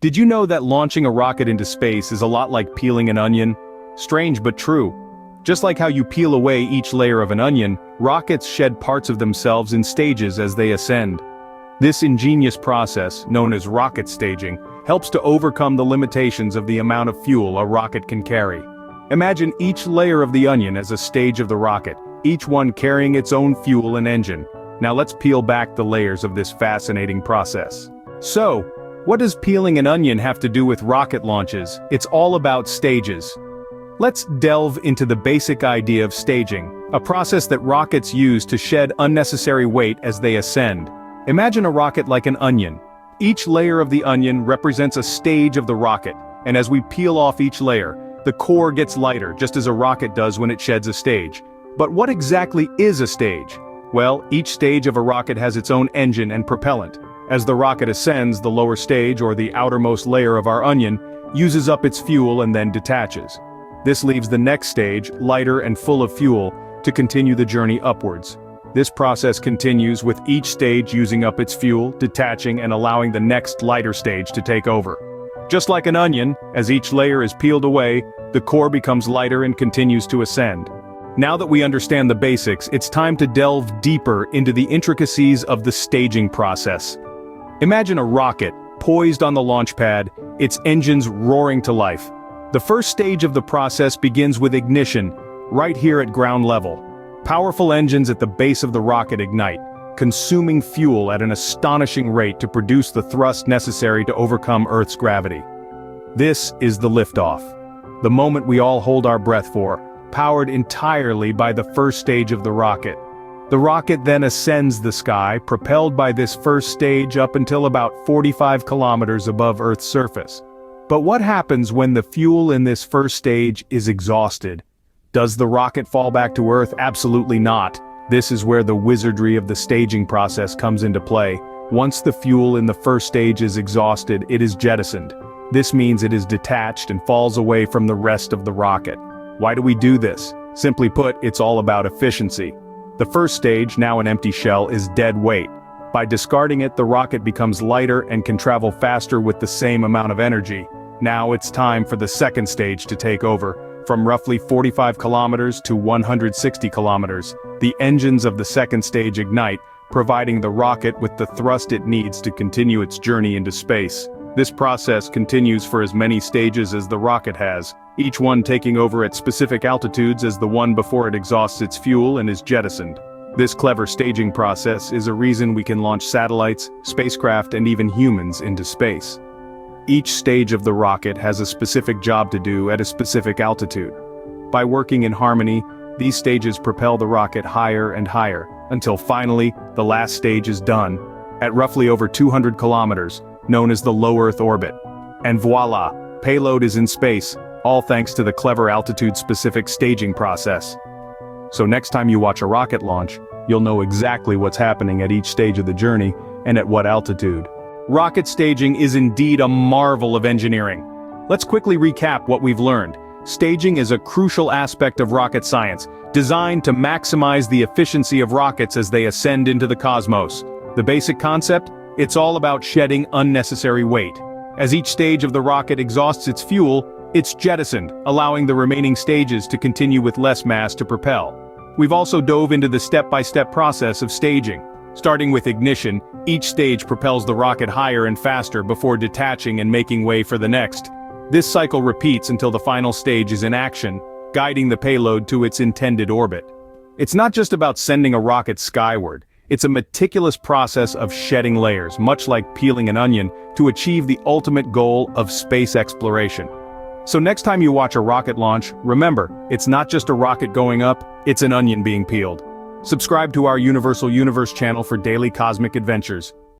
Did you know that launching a rocket into space is a lot like peeling an onion? Strange but true. Just like how you peel away each layer of an onion, rockets shed parts of themselves in stages as they ascend. This ingenious process, known as rocket staging, helps to overcome the limitations of the amount of fuel a rocket can carry. Imagine each layer of the onion as a stage of the rocket, each one carrying its own fuel and engine. Now let's peel back the layers of this fascinating process. So, what does peeling an onion have to do with rocket launches? It's all about stages. Let's delve into the basic idea of staging, a process that rockets use to shed unnecessary weight as they ascend. Imagine a rocket like an onion. Each layer of the onion represents a stage of the rocket, and as we peel off each layer, the core gets lighter, just as a rocket does when it sheds a stage. But what exactly is a stage? Well, each stage of a rocket has its own engine and propellant. As the rocket ascends, the lower stage, or the outermost layer of our onion, uses up its fuel and then detaches. This leaves the next stage, lighter and full of fuel, to continue the journey upwards. This process continues with each stage using up its fuel, detaching and allowing the next lighter stage to take over. Just like an onion, as each layer is peeled away, the core becomes lighter and continues to ascend. Now that we understand the basics, it's time to delve deeper into the intricacies of the staging process. Imagine a rocket, poised on the launch pad, its engines roaring to life. The first stage of the process begins with ignition, right here at ground level. Powerful engines at the base of the rocket ignite, consuming fuel at an astonishing rate to produce the thrust necessary to overcome Earth's gravity. This is the liftoff. The moment we all hold our breath for, powered entirely by the first stage of the rocket. The rocket then ascends the sky, propelled by this first stage up until about 45 kilometers above Earth's surface. But what happens when the fuel in this first stage is exhausted? Does the rocket fall back to Earth? Absolutely not. This is where the wizardry of the staging process comes into play. Once the fuel in the first stage is exhausted, it is jettisoned. This means it is detached and falls away from the rest of the rocket. Why do we do this? Simply put, it's all about efficiency. The first stage, now an empty shell, is dead weight. By discarding it, the rocket becomes lighter and can travel faster with the same amount of energy. Now it's time for the second stage to take over. From roughly 45 kilometers to 160 kilometers, the engines of the second stage ignite, providing the rocket with the thrust it needs to continue its journey into space. This process continues for as many stages as the rocket has, each one taking over at specific altitudes as the one before it exhausts its fuel and is jettisoned. This clever staging process is a reason we can launch satellites, spacecraft, and even humans into space. Each stage of the rocket has a specific job to do at a specific altitude. By working in harmony, these stages propel the rocket higher and higher, until finally, the last stage is done, at roughly over 200 kilometers, known as the low Earth orbit. And voila, payload is in space, all thanks to the clever altitude-specific staging process. So next time you watch a rocket launch, you'll know exactly what's happening at each stage of the journey, and at what altitude. Rocket staging is indeed a marvel of engineering. Let's quickly recap what we've learned. Staging is a crucial aspect of rocket science, designed to maximize the efficiency of rockets as they ascend into the cosmos. The basic concept? It's all about shedding unnecessary weight. As each stage of the rocket exhausts its fuel, it's jettisoned, allowing the remaining stages to continue with less mass to propel. We've also dove into the step-by-step process of staging. Starting with ignition, each stage propels the rocket higher and faster before detaching and making way for the next. This cycle repeats until the final stage is in action, guiding the payload to its intended orbit. It's not just about sending a rocket skyward. It's a meticulous process of shedding layers, much like peeling an onion, to achieve the ultimate goal of space exploration. So next time you watch a rocket launch, remember, it's not just a rocket going up, it's an onion being peeled. Subscribe to our Universal Universe channel for daily cosmic adventures.